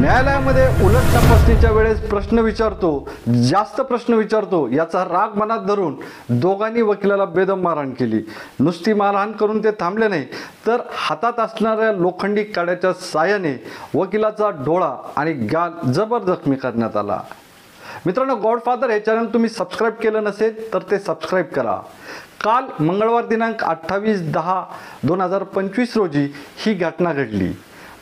न्यायालयामध्ये उलट तपासणीच्या वेळेस प्रश्न विचारतो, जास्त प्रश्न विचारतो याचा राग मनात धरून दोघांनी वकिलाला बेदम मारहाण केली। नुसती मारहाण करून ते थांबले नाही, तर हातात असणाऱ्या लोखंडी काड्याच्या साहाय्याने वकिलाचा डोळा आणि गाल जबर जखमी करण्यात आला। मित्रांनो, गॉडफादर हे चॅनल तुम्ही सबस्क्राईब केलं नसेल तर ते सबस्क्राईब करा। काल मंगळवार दिनांक 28/10/2025 रोजी ही घटना घडली।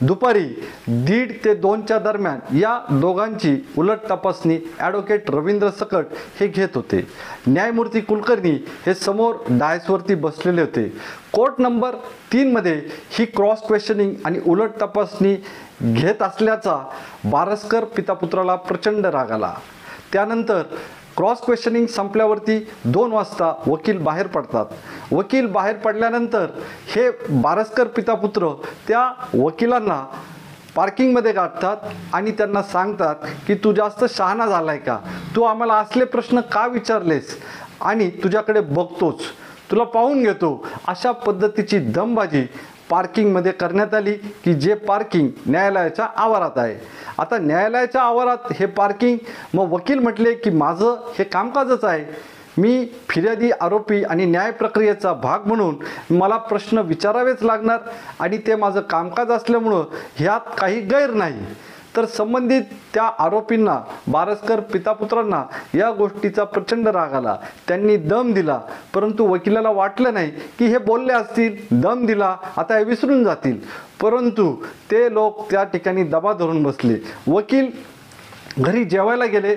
दुपारी 1:30 ते 2च्या दरम्यान या दोघांची उलट तपासणी ॲडव्होकेट रवींद्र सकट हे घेत होते। न्यायमूर्ती कुलकर्णी हे समोर डायसवरती बसलेले होते। कोर्ट नंबर 3 मध्ये ही क्रॉस क्वेश्चनिंग आणि उलट तपासणी घेत असल्याचा बारस्कर पितापुत्राला प्रचंड राग आला। त्यानंतर क्रॉस क्वेश्चनिंग संपल्यावरती 2 वाजता वकील बाहेर पडतात। वकील बाहेर पडल्यानंतर हे बारस्कर पितापुत्र त्या वकिलांना पार्किंगमध्ये गाठतात आणि त्यांना सांगतात की तू जास्त शहाणा झालाय का, तू आम्हाला असले प्रश्न का विचारलेस आणि तुझ्याकडे बघतोच, तुला पाहून घेतो, अशा पद्धतीची दमबाजी पार्किंगमध्ये करण्यात आली की जे पार्किंग न्यायालयाच्या आवारात आहे। आता न्यायालयाच्या आवारात हे पार्किंग, मग वकील म्हटले की माझं हे कामकाजच आहे, मी फिर्यादी आरोपी आणि न्याय प्रक्रियेचा भाग म्हणून मला प्रश्न विचारावेच लागणार आणि ते माझं कामकाज असल्यामुळं ह्यात काही गैर नाही। तर संबंधित त्या आरोपींना, बारस्कर पितापुत्रांना या गोष्टीचा प्रचंड राग आला। त्यांनी दम दिला, परंतु वकिलाला वाटलं नाही की हे बोलले असतील, दम दिला, आता हे विसरून जातील, परंतु ते लोक त्या ठिकाणी दबा धरून बसले। वकील घरी जेवायला गेले।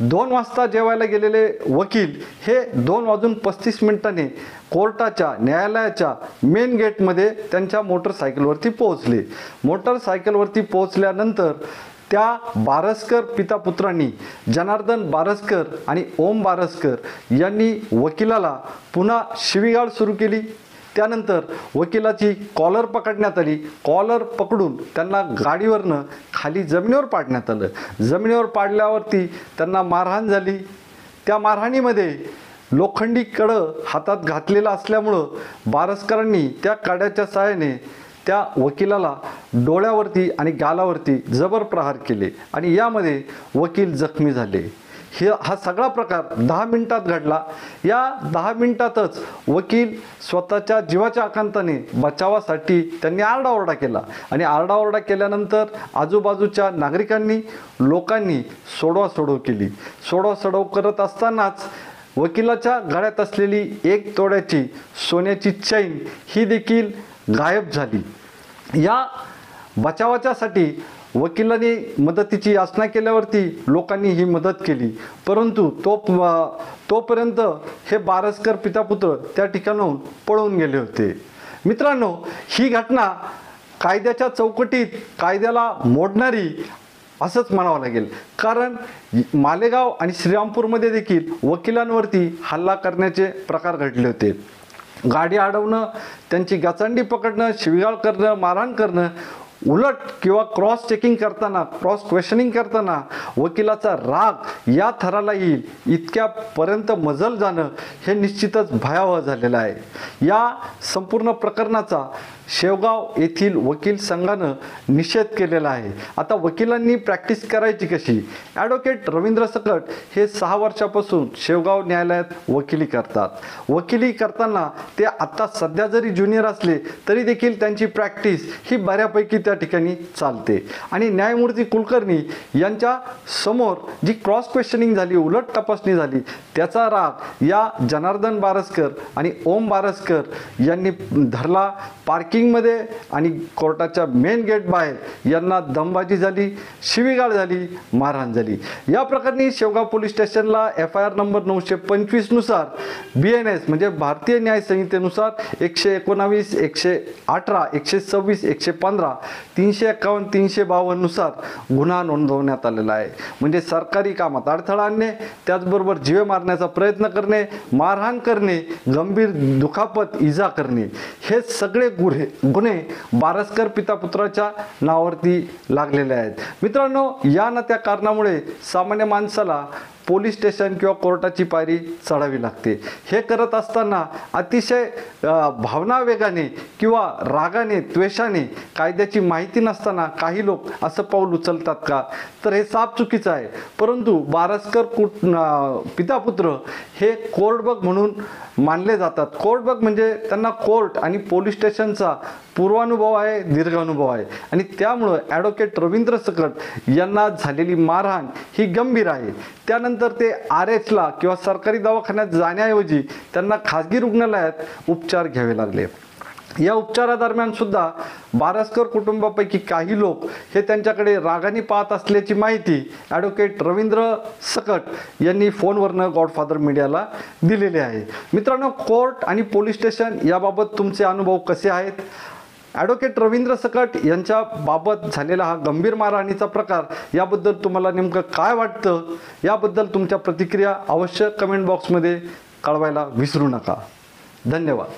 2 वाजता जेवायला गेलेले वकील हे 2:35 कोर्टाच्या, न्यायालयाच्या मेन गेटमध्ये त्यांच्या मोटरसायकलवरती पोहोचले। मोटरसायकलवरती पोहोचल्यानंतर त्या बारस्कर पितापुत्रांनी, जनार्दन बारस्कर आणि ओम बारस्कर यांनी वकिलाला पुन्हा शिवीगाळ सुरू केली। त्यानंतर वकिलाची कॉलर पकडण्यात आली। कॉलर पकडून त्यांना गाडीवरनं खाली जमिनीवर पाडण्यात आलं। जमिनीवर पाडल्यावरती त्यांना मारहाण झाली। त्या मारहाणीमध्ये लोखंडी कडं हातात घातलेलं असल्यामुळं बारस्करांनी त्या काड्याच्या साहाय्याने त्या वकिलाला डोळ्यावरती आणि गालावरती जबर प्रहार केले आणि यामध्ये वकील जखमी झाले। हा सगळा प्रकार 10 मिनिटात घडला। या 10 मिनिटातच वकील स्वतःच्या जीवाच्या आकांताने बचावासाठी त्यांनी आरडाओरडा केला आणि आरडाओरडा केल्यानंतर आजूबाजूच्या नागरिकांनी, लोकांनी सोडवासोडव केली। सोडवासोडव करत असतानाच वकिलाच्या गळ्यात असलेली 1 तोळ्याची सोन्याची चैन ही देखील गायब झाली। या बचावाच्यासाठी वकिलांनी मदतीची याचना केल्यावरती लोकांनी ही मदत केली, परंतु तोपर्यंत हे बारस्कर पितापुत्र त्या ठिकाणाहून पळून गेले होते। मित्रांनो, ही घटना कायद्याच्या चौकटीत कायद्याला मोडणारी असंच म्हणावं लागेल, कारण मालेगाव आणि श्रीरामपूरमध्ये देखील वकिलांवरती हल्ला करण्याचे प्रकार घडले होते। गाडी अडवणं, त्यांची गचांडी पकडणं, शिवीगाळ करणं, मारहाण करणं, उलट किंवा क्रॉस चेकिंग करताना, क्रॉस क्वेश्चनिंग करताना वकिलाचा राग या थराला येईल इतक्यापर्यंत मजल जाणं हे निश्चितच भयावह झालेलं आहे। या संपूर्ण प्रकरणाचा शेवगाव येथील वकील संघानं निषेध केलेला आहे। आता वकिलांनी प्रॅक्टिस करायची कशी? ॲडव्होकेट रवींद्र सकट हे 6 वर्षापासून शेवगाव न्यायालयात वकिली करतात। वकिली करताना ते आता सध्या जरी ज्युनियर असले तरी देखील त्यांची प्रॅक्टिस ही बऱ्यापैकी त्या ठिकाणी चालते आणि न्यायमूर्ती कुलकर्णी यांच्या समोर जी क्रॉस क्वेश्चनिंग झाली, उलट तपासणी झाली, त्याचा राग या जनार्दन बारस्कर आणि ओम बारस्कर यांनी धरला। पार्किंगमध्ये आणि कोर्टाच्या मेन गेट बाहेर यांना दमबाजी झाली, शिवीगाळ झाली, मारहाण झाली। या प्रकरणी शेवगाव पोलीस स्टेशनला FIR नंबर 925 नुसार BNS म्हणजे भारतीय न्याय संहितेनुसार 119, 118, 126, 115, 351, 352 नुसार गुन्हा नोंदवण्यात आलेला आहे। म्हणजे सरकारी कामात अडथळा आणणे, त्याचबरोबर जीवे मारण्याचा प्रयत्न करणे, मारहाण करणे, गंभीर दुखापत, इजा करणे, हे सगळे गुन्हे बारस्कर पितापुत्राच्या नावावरती लागलेले आहेत। मित्रांनो, या ना त्या कारणामुळे सामान्य माणसाला पोलीस स्टेशन किंवा कोर्टाची पायरी चढावी लागते. हे करत असताना अतिशय भावना वेगाने किंवा रागाने द्वेषाने कायद्याची माहिती नसताना काही लोक असं पाऊल उचलतात का, तर हे साफ चुकीचं आहे. परंतु बारसकर पितापुत्र हे कोर्टबग म्हणून मानले जातात. कोर्टबग म्हणजे त्यांना कोर्ट आणि पोलीस स्टेशनचा पूर्वानुभव आहे, दीर्घ अनुभव आहे आणि त्यामुळं ॲडव्होकेट रवींद्र सकट यांना झालेली मारहाण ही गंभीर आहे. त्यानंतर ते RH किंवा सरकारी दवाखान्यात जाण्याऐवजी त्यांना खाजगी रुग्णालयात उपचार घ्यावे लागले. या उपचारादरम्यान सुद्धा बारसकर कुटुंबापैकी काही लोक हे त्यांच्याकडे रागाने पाहत असल्याची माहिती ॲडव्होकेट रवींद्र सकट यांनी फोनवरनं गॉडफादर मीडियाला दिलेली आहे. मित्रांनो, कोर्ट आणि पोलीस स्टेशन याबाबत तुमचे अनुभव कसे आहेत? ॲडव्होकेट रवींद्र सकट यांच्या बाबत झालेला हा गंभीर मारहाणीचा प्रकार याबद्दल तुम्हाला नेमकं काय वाटतं, याबद्दल तुमच्या प्रतिक्रिया अवश्य कमेंट बॉक्समध्ये कळवायला विसरू नका. धन्यवाद.